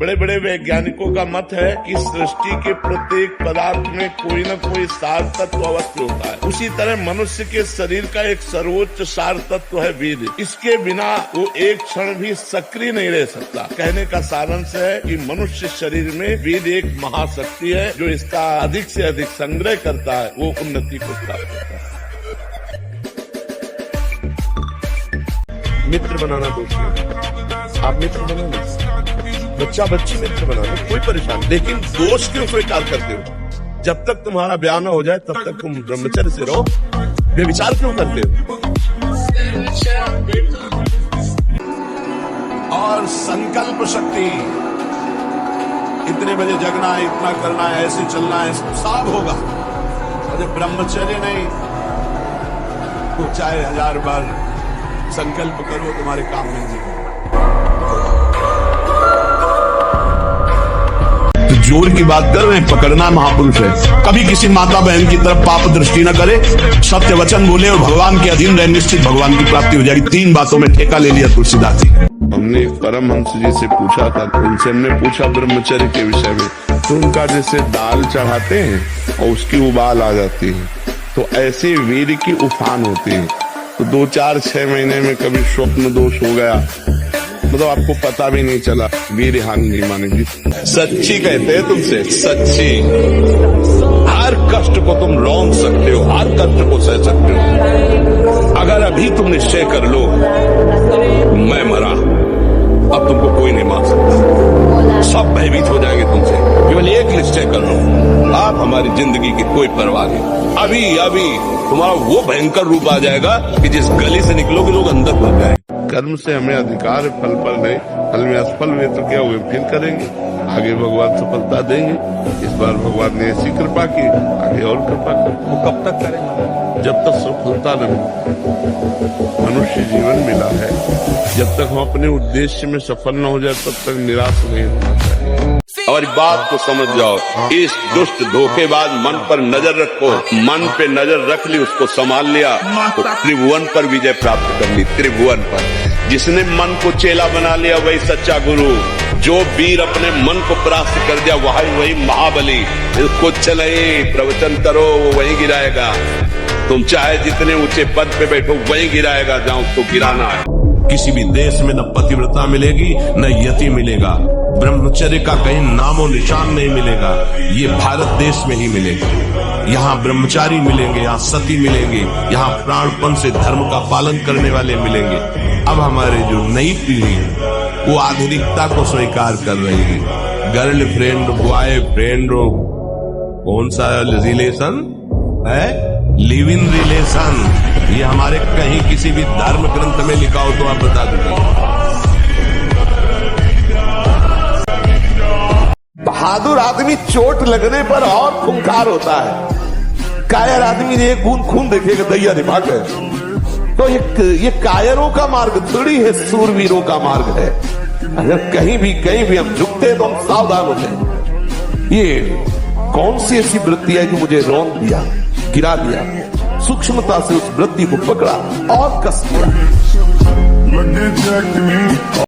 बड़े बड़े वैज्ञानिकों का मत है कि सृष्टि के प्रत्येक पदार्थ में कोई न कोई सार तत्व अवश्य होता है। उसी तरह मनुष्य के शरीर का एक सर्वोच्च सार तत्व है वीर्य। इसके बिना वो एक क्षण भी सक्रिय नहीं रह सकता। कहने का सारांश है कि मनुष्य शरीर में वीर्य एक महाशक्ति है, जो इसका अधिक से अधिक संग्रह करता है, वो उन्नति को प्राप्त करता है। मित्र बनाना दोस्त, आप मित्र बनाना, बच्चा बच्ची मित्र बनाना, कोई परेशान, लेकिन दोष क्यों स्वीकार करते हो? जब तक तुम्हारा ब्याह न हो जाए तब तक तुम ब्रह्मचर्य से रहो। व्यभिचार क्यों करते हो? और संकल्प शक्ति, इतने बजे जगना है, इतना करना है, ऐसे चलना है, सब होगा। और जब ब्रह्मचर्य नहीं तो चाहे 1000 बार संकल्प करो, तुम्हारे काम मिल जाएगा। जोर की बात कर रहे हैं, पकड़ना महापुरुष है। कभी किसी माता बहन की तरफ पाप दृष्टि न करे, सत्य वचन बोले और भगवान के अधीन रहे, निश्चित भगवान की प्राप्ति हो जाएगी। 3 बातों में ठेका ले लिया तुलसीदास जी। हमने परमहंस जी से पूछा था, तो उनसे हमने पूछा ब्रह्मचर्य के विषय में, तो उनका जैसे दाल चढ़ाते हैं और उसकी उबाल आ जाती है, तो ऐसे वीर की उफान होती है। तो 2, 4, 6 महीने में कभी स्वप्न दोष हो गया, मतलब आपको पता भी नहीं चला, वीर हानि नहीं मानेगी। सच्ची कहते हैं तुमसे, सच्ची। हर कष्ट को तुम रौंद सकते हो, हर कष्ट को सह सकते हो। अगर अभी तुम निश्चय कर लो मैं मरा, अब तुमको कोई नहीं मार सकता, सब भयभीत हो जाएंगे तुमसे। केवल एक निश्चय कर लो, आप हमारी जिंदगी की कोई परवाह नहीं। अभी अभी तुम्हारा वो भयंकर रूप आ जाएगा कि जिस गली से निकलोगे लोग अंदर भर जाएंगे। कर्म से हमें अधिकार है, फल पर नहीं। फल में असफल हुए तो क्या हुए, फिर करेंगे, आगे भगवान सफलता देंगे। इस बार भगवान ने ऐसी कृपा की, आगे और कृपा कर। वो कब तक करेंगे? जब तक सफलता न मिले। मनुष्य जीवन मिला है, जब तक हम अपने उद्देश्य में सफल न हो जाए तब तक निराश नहीं होना चाहिए। और बात को समझ जाओ, इस दुष्ट धोखेबाज मन पर नजर रखो। मन पे नजर रख ली, उसको संभाल लिया तो त्रिभुवन पर विजय प्राप्त कर ली। त्रिभुवन पर जिसने मन को चेला बना लिया वही सच्चा गुरु। जो वीर अपने मन को परास्त कर दिया वही महाबली। इसको चले प्रवचन करो, वो वही गिराएगा। तुम चाहे जितने ऊंचे पद पे बैठो वही गिराएगा जहां उसको गिराना है। किसी भी देश में न पतिव्रता मिलेगी न यति मिलेगा, ब्रह्मचर्य का कहीं नामो निशान नहीं मिलेगा। ये भारत देश में ही मिलेगा। यहाँ ब्रह्मचारी मिलेंगे, यहाँ सती मिलेंगे, यहाँ प्राणपण से धर्म का पालन करने वाले मिलेंगे। अब हमारे जो नई पीढ़ी है वो आधुनिकता को स्वीकार कर रही है। गर्लफ्रेंड, बॉयफ्रेंड, कौन सा रिलेशन है, लिव इन रिलेशन, ये हमारे कहीं किसी भी धर्म ग्रंथ में लिखा हो तो आप बता दीजिए। बहादुर आदमी चोट लगने पर और खूंखार होता है। कायर आदमी ने एक बूंद खून देखेगा दैया दिमाग है। तो ये कायरों का मार्ग थोड़ी है, सूरवीरों का मार्ग है। अगर कहीं भी हम झुकते तो हम सावधान होते। ये कौन सी ऐसी वृत्ति है जो मुझे रौंद दिया, गिरा दिया? सूक्ष्मता से उस वृत्ति को पकड़ा और कस दिया। लगे चेक